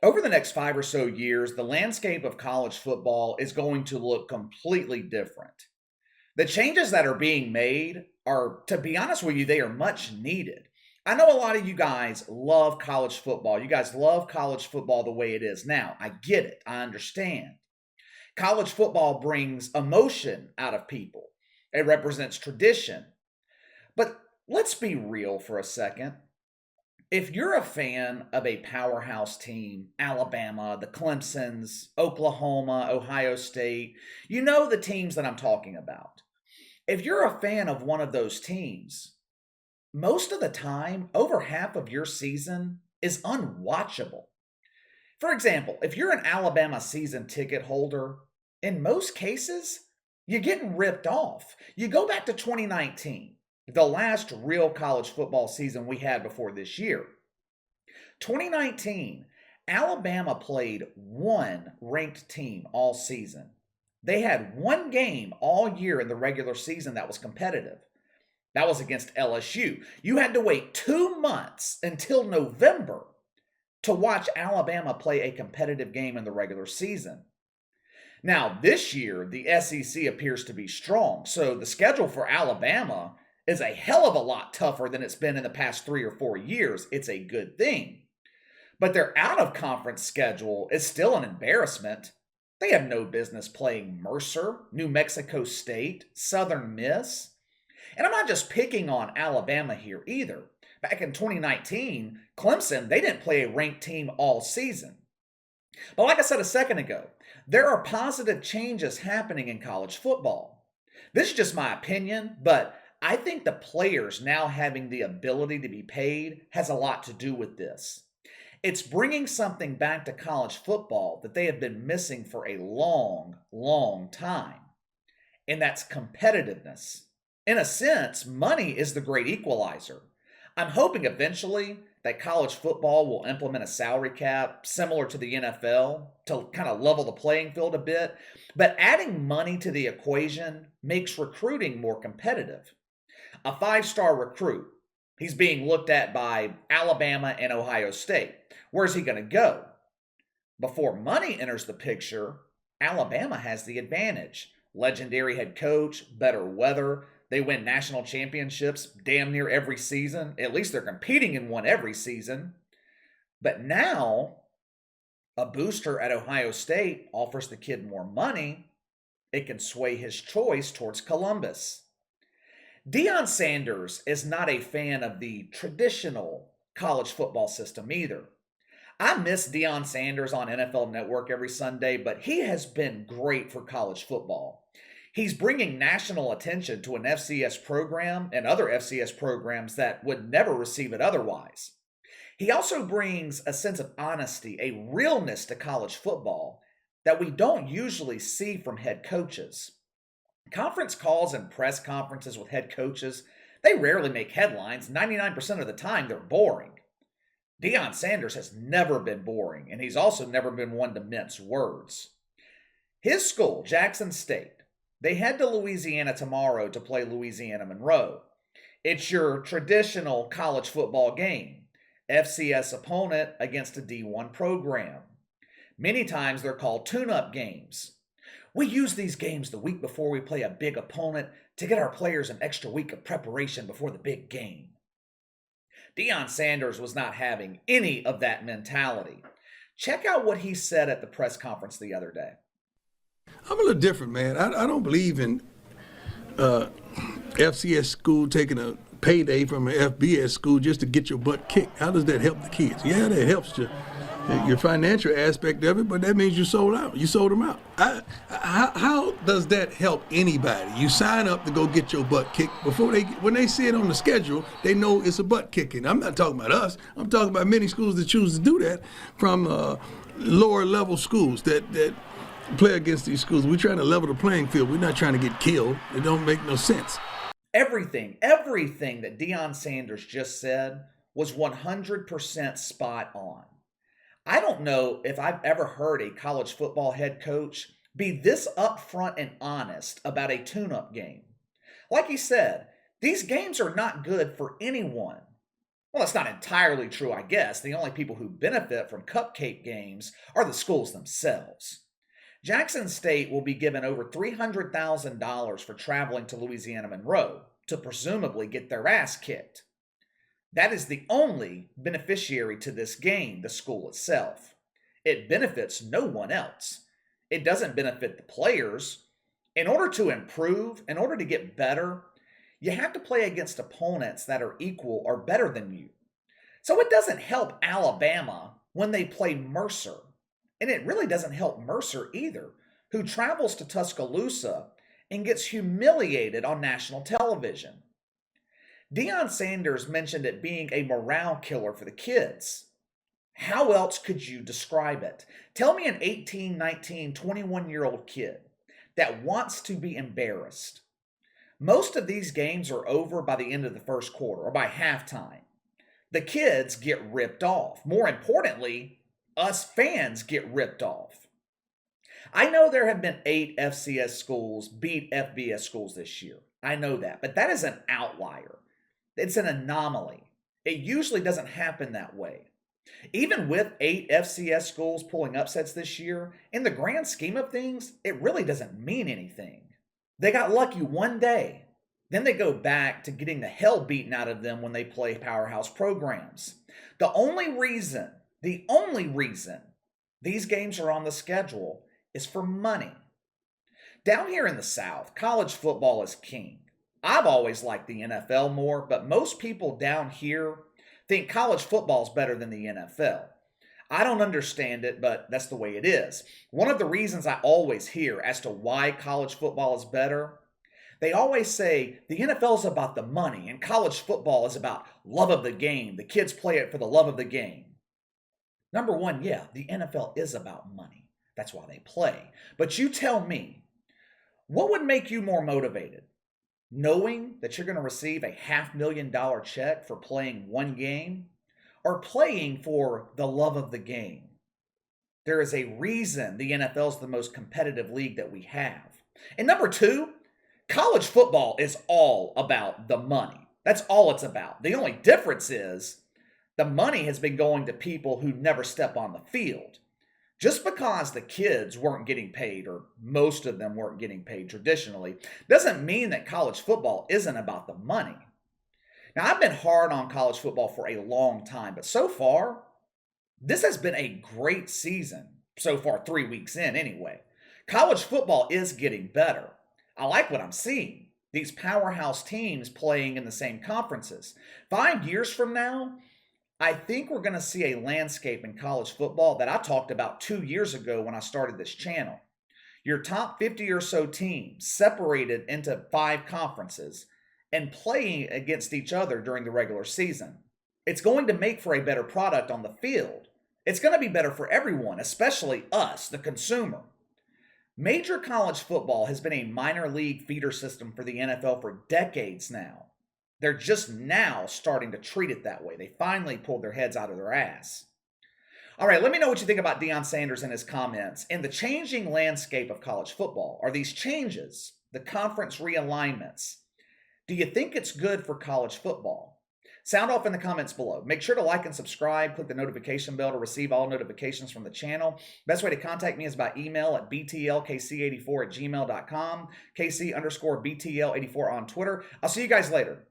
Over the next 5 or so years, the landscape of college football is going to look completely different. The changes that are being made are, to be honest with you, they are much needed. I know a lot of you guys love college football. You guys love college football the way it is now. I get it. I understand. College football brings emotion out of people, it represents tradition. But let's be real for a second. If you're a fan of a powerhouse team, Alabama, the Clemsons, Oklahoma, Ohio State, you know the teams that I'm talking about. If you're a fan of one of those teams, most of the time, over half of your season is unwatchable. For example, if you're an Alabama season ticket holder, in most cases, you're getting ripped off. You go back to 2019, the last real college football season we had before this year. 2019, Alabama played one ranked team all season. They had one game all year in the regular season that was competitive. That was against LSU. You had to wait 2 months until November to watch Alabama play a competitive game in the regular season. Now, this year, the SEC appears to be strong, so the schedule for Alabama is a hell of a lot tougher than it's been in the past 3 or 4 years. It's a good thing. But their out of conference schedule is still an embarrassment. They have no business playing Mercer, New Mexico State, Southern Miss. And I'm not just picking on Alabama here either. Back in 2019, Clemson, they didn't play a ranked team all season. But like I said a second ago, there are positive changes happening in college football. This is just my opinion, but I think the players now having the ability to be paid has a lot to do with this. It's bringing something back to college football that they have been missing for a long, long time, and that's competitiveness. In a sense, money is the great equalizer. I'm hoping eventually that college football will implement a salary cap similar to the NFL to kind of level the playing field a bit, but adding money to the equation makes recruiting more competitive. A 5-star recruit, he's being looked at by Alabama and Ohio State. Where's he going to go? Before money enters the picture, Alabama has the advantage. Legendary head coach, better weather. They win national championships damn near every season. At least they're competing in one every season. But now, a booster at Ohio State offers the kid more money. It can sway his choice towards Columbus. Deion Sanders is not a fan of the traditional college football system either. I miss Deion Sanders on NFL Network every Sunday, but he has been great for college football. He's bringing national attention to an FCS program and other FCS programs that would never receive it otherwise. He also brings a sense of honesty, a realness to college football that we don't usually see from head coaches. Conference calls and press conferences with head coaches, they rarely make headlines. 99% of the time, they're boring. Deion Sanders has never been boring, and he's also never been one to mince words. His school, Jackson State, they head to Louisiana tomorrow to play Louisiana Monroe. It's your traditional college football game, FCS opponent against a D1 program. Many times they're called tune-up games. We use these games the week before we play a big opponent to get our players an extra week of preparation before the big game. Deion Sanders was not having any of that mentality. Check out what he said at the press conference the other day. I'm a little different, man. I don't believe in FCS school taking a payday from an FBS school just to get your butt kicked. How does that help the kids? Yeah, that helps your financial aspect of it, but that means you sold out. You sold them out. How does that help anybody? You sign up to go get your butt kicked when they see it on the schedule, they know it's a butt kicking. I'm not talking about us. I'm talking about many schools that choose to do that from lower level schools that play against these schools. We're trying to level the playing field. We're not trying to get killed. It don't make no sense. Everything that Deion Sanders just said was 100% spot on. I don't know if I've ever heard a college football head coach be this upfront and honest about a tune-up game. Like he said, these games are not good for anyone. Well, that's not entirely true, I guess. The only people who benefit from Cupcake games are the schools themselves. Jackson State will be given over $300,000 for traveling to Louisiana Monroe to presumably get their ass kicked. That is the only beneficiary to this game, the school itself. It benefits no one else. It doesn't benefit the players. In order to improve, in order to get better, you have to play against opponents that are equal or better than you. So it doesn't help Alabama when they play Mercer. And it really doesn't help Mercer either, who travels to Tuscaloosa and gets humiliated on national television. Deion Sanders mentioned it being a morale killer for the kids. How else could you describe it? Tell me an 18, 19, 21-year-old kid that wants to be embarrassed. Most of these games are over by the end of the first quarter or by halftime. The kids get ripped off. More importantly, us fans get ripped off. I know there have been 8 FCS schools beat FBS schools this year. I know that, but that is an outlier. It's an anomaly. It usually doesn't happen that way. Even with 8 FCS schools pulling upsets this year, in the grand scheme of things, it really doesn't mean anything. They got lucky one day. Then they go back to getting the hell beaten out of them when they play powerhouse programs. The only reason these games are on the schedule is for money. Down here in the South, college football is king. I've always liked the NFL more, but most people down here think college football is better than the NFL. I don't understand it, but that's the way it is. One of the reasons I always hear as to why college football is better, they always say the NFL is about the money and college football is about love of the game. The kids play it for the love of the game. Number one, yeah, the NFL is about money. That's why they play. But you tell me, what would make you more motivated? Knowing that you're going to receive a $500,000 check for playing one game, or playing for the love of the game? There is a reason the NFL is the most competitive league that we have. And number two, college football is all about the money. That's all it's about. The only difference is the money has been going to people who never step on the field. Just because the kids weren't getting paid, or most of them weren't getting paid traditionally, doesn't mean that college football isn't about the money. Now, I've been hard on college football for a long time, but so far, this has been a great season. So far, 3 weeks in anyway. College football is getting better. I like what I'm seeing. These powerhouse teams playing in the same conferences. 5 years from now, I think we're going to see a landscape in college football that I talked about 2 years ago when I started this channel. Your top 50 or so teams separated into 5 conferences and playing against each other during the regular season. It's going to make for a better product on the field. It's going to be better for everyone, especially us, the consumer. Major college football has been a minor league feeder system for the NFL for decades now. They're just now starting to treat it that way. They finally pulled their heads out of their ass. All right, let me know what you think about Deion Sanders and his comments. In the changing landscape of college football, are these changes, the conference realignments, do you think it's good for college football? Sound off in the comments below. Make sure to like and subscribe. Click the notification bell to receive all notifications from the channel. Best way to contact me is by email at btlkc84@gmail.com, KC_BTL84 on Twitter. I'll see you guys later.